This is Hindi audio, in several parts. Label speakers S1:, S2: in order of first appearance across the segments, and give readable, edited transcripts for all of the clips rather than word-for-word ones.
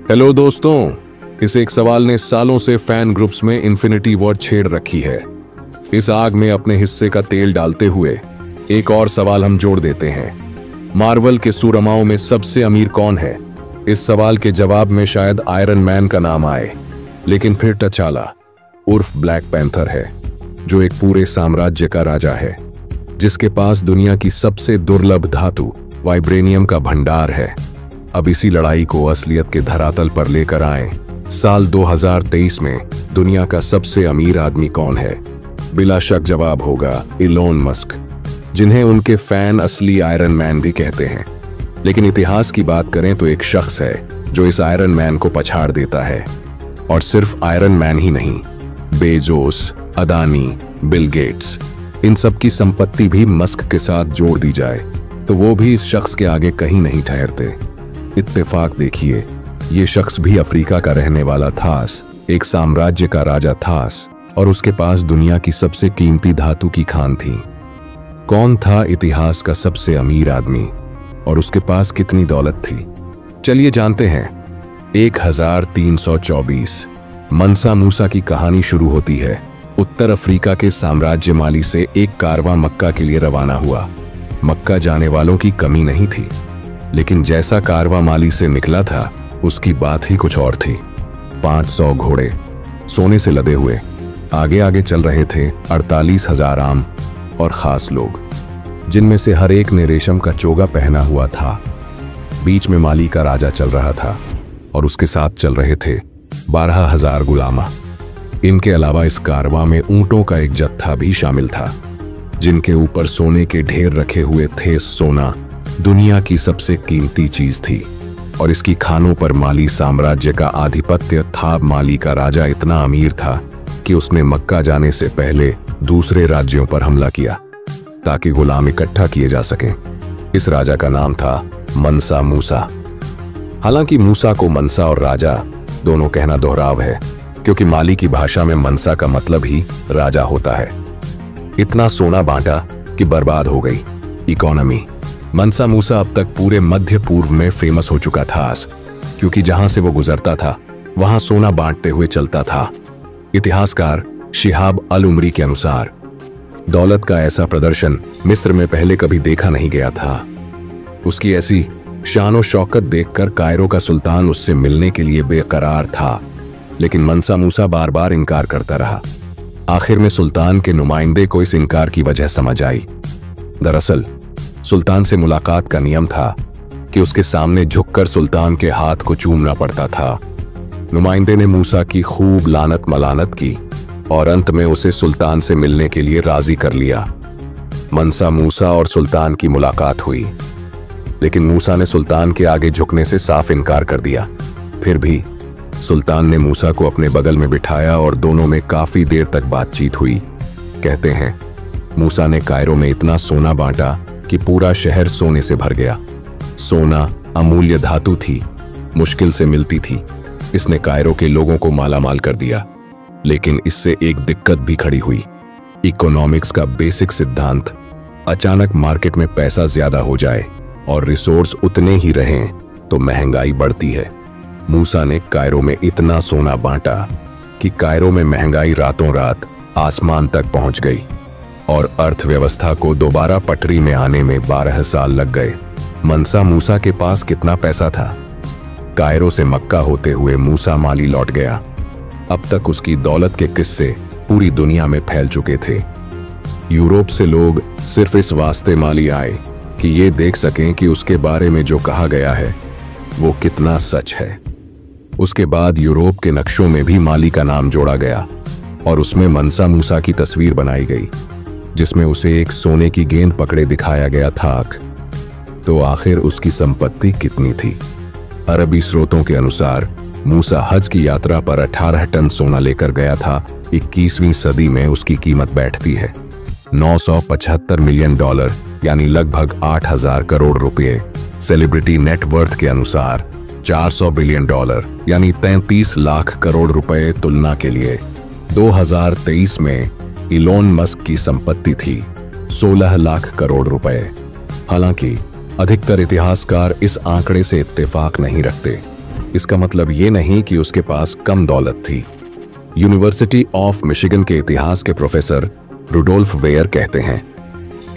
S1: हेलो दोस्तों, इस एक सवाल ने सालों से फैन ग्रुप्स में इन्फिनिटी वॉर छेड़ रखी है। इस आग में अपने हिस्से का तेल डालते हुए एक और सवाल हम जोड़ देते हैं। मार्वल के सूरमाओं में सबसे अमीर कौन है? इस सवाल के जवाब में शायद आयरन मैन का नाम आए, लेकिन फिर टचाला उर्फ ब्लैक पैंथर है, जो एक पूरे साम्राज्य का राजा है, जिसके पास दुनिया की सबसे दुर्लभ धातु वाइब्रेनियम का भंडार है। अब इसी लड़ाई को असलियत के धरातल पर लेकर आए। साल 2023 में दुनिया का सबसे अमीर आदमी कौन है? बिला शक जवाब होगा इलोन मस्क, जिन्हें उनके फैन असली आयरन मैन भी कहते हैं। लेकिन इतिहास की बात करें तो एक शख्स है जो इस आयरन मैन को पछाड़ देता है। और सिर्फ आयरन मैन ही नहीं, बेजोस, अदानी, बिल गेट्स, इन सब की संपत्ति भी मस्क के साथ जोड़ दी जाए तो वो भी इस शख्स के आगे कहीं नहीं ठहरते। इत्तेफाक देखिए, ये शख्स भी अफ्रीका का रहने वाला थास, एक साम्राज्य का राजा थास, और उसके पास दुनिया की सबसे कीमती धातु की खान थी। कौन था इतिहास का सबसे अमीर आदमी और उसके पास कितनी दौलत थी? चलिए जानते हैं। 1324 मनसा मूसा की कहानी शुरू होती है। उत्तर अफ्रीका के साम्राज्य माली से एक कारवां मक्का के लिए रवाना हुआ। मक्का जाने वालों की कमी नहीं थी, लेकिन जैसा कारवां माली से निकला था उसकी बात ही कुछ और थी। 500 घोड़े सोने से लदे हुए आगे आगे चल रहे थे। 48,000 आम और खास लोग, जिनमें से हर एक ने रेशम का चोगा पहना हुआ था। बीच में माली का राजा चल रहा था और उसके साथ चल रहे थे 12,000 गुलामा। इनके अलावा इस कारवां में ऊंटों का एक जत्था भी शामिल था, जिनके ऊपर सोने के ढेर रखे हुए थे। सोना दुनिया की सबसे कीमती चीज थी और इसकी खानों पर माली साम्राज्य का आधिपत्य था। माली का राजा इतना अमीर था कि उसने मक्का जाने से पहले दूसरे राज्यों पर हमला किया ताकि गुलाम इकट्ठा किए जा सकें। इस राजा का नाम था मनसा मूसा। हालांकि मूसा को मनसा और राजा दोनों कहना दोहराव है, क्योंकि माली की भाषा में मनसा का मतलब ही राजा होता है। इतना सोना बांटा कि बर्बाद हो गई इकोनॉमी। मनसा मूसा अब तक पूरे मध्य पूर्व में फेमस हो चुका था, क्योंकि जहां से वो गुजरता था वहां सोना बांटते हुए चलता था। इतिहासकार शिहाब अल उमरी के अनुसार दौलत का ऐसा प्रदर्शन मिस्र में पहले कभी देखा नहीं गया था। उसकी ऐसी शान शौकत देखकर कायरो का सुल्तान उससे मिलने के लिए बेकरार था, लेकिन मनसा मूसा बार बार इनकार करता रहा। आखिर में सुल्तान के नुमाइंदे को इस इनकार की वजह समझ आई। दरअसल सुल्तान से मुलाकात का नियम था कि उसके सामने झुककर सुल्तान के हाथ को चूमना पड़ता था। नुमाइंदे ने मूसा की खूब लानत मलानत की और अंत में उसे सुल्तान से मिलने के लिए राजी कर लिया। मनसा मूसा और सुल्तान की मुलाकात हुई, लेकिन मूसा ने सुल्तान के आगे झुकने से साफ इनकार कर दिया। फिर भी सुल्तान ने मूसा को अपने बगल में बिठाया और दोनों में काफी देर तक बातचीत हुई। कहते हैं मूसा ने कायरो में इतना सोना बांटा कि पूरा शहर सोने से भर गया। सोना अमूल्य धातु थी, मुश्किल से मिलती थी। इसने कायरो के लोगों को मालामाल कर दिया, लेकिन इससे एक दिक्कत भी खड़ी हुई। इकोनॉमिक्स का बेसिक सिद्धांत, अचानक मार्केट में पैसा ज्यादा हो जाए और रिसोर्स उतने ही रहें तो महंगाई बढ़ती है। मूसा ने कायरो में इतना सोना बांटा कि कायरो में महंगाई रातों रात आसमान तक पहुंच गई और अर्थव्यवस्था को दोबारा पटरी में आने में 12 साल लग गए। मनसा मूसा के पास कितना पैसा था? कायरो से मक्का होते हुए मूसा माली लौट गया। अब तक उसकी दौलत के किस्से पूरी दुनिया में फैल चुके थे। यूरोप से लोग सिर्फ इस वास्ते माली आए कि ये देख सकें कि उसके बारे में जो कहा गया है वो कितना सच है। उसके बाद यूरोप के नक्शों में भी माली का नाम जोड़ा गया और उसमें मनसा मूसा की तस्वीर बनाई गई, जिसमें उसे एक सोने की गेंद पकड़े दिखाया गया था। तो आखिर उसकी संपत्ति कितनी थी? अरबी स्रोतों के अनुसार मूसा हज की यात्रा पर 18 टन सोना लेकर गया था। 21वीं सदी में उसकी कीमत बैठती है $975 मिलियन, यानी लगभग 8,000 करोड़ रुपए। सेलिब्रिटी नेटवर्थ के अनुसार $400 बिलियन, यानी 33 लाख करोड़ रुपए। तुलना के लिए 2023 में इलोन मस्क की संपत्ति थी 16 लाख करोड़ रुपए। हालांकि अधिकतर इतिहासकार इस आंकड़े से इत्तेफाक नहीं रखते। इसका मतलब ये नहीं कि उसके पास कम दौलत थी। यूनिवर्सिटी ऑफ मिशिगन के इतिहास के प्रोफेसर रुडोल्फ वेयर कहते हैं,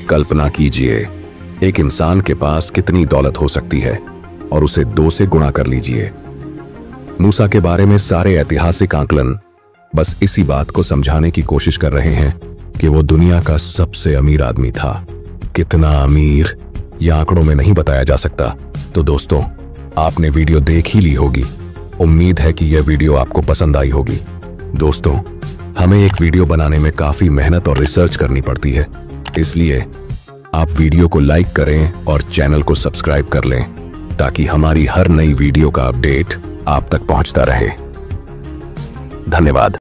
S1: कल्पना कीजिए एक इंसान के पास कितनी दौलत हो सकती है और उसे 2 से गुणा कर लीजिए। मूसा के बारे में सारे ऐतिहासिक आंकलन बस इसी बात को समझाने की कोशिश कर रहे हैं कि वो दुनिया का सबसे अमीर आदमी था। कितना अमीर यह आंकड़ों में नहीं बताया जा सकता। तो दोस्तों, आपने वीडियो देख ही ली होगी। उम्मीद है कि यह वीडियो आपको पसंद आई होगी। दोस्तों, हमें एक वीडियो बनाने में काफी मेहनत और रिसर्च करनी पड़ती है, इसलिए आप वीडियो को लाइक करें और चैनल को सब्सक्राइब कर लें ताकि हमारी हर नई वीडियो का अपडेट आप तक पहुंचता रहे। धन्यवाद।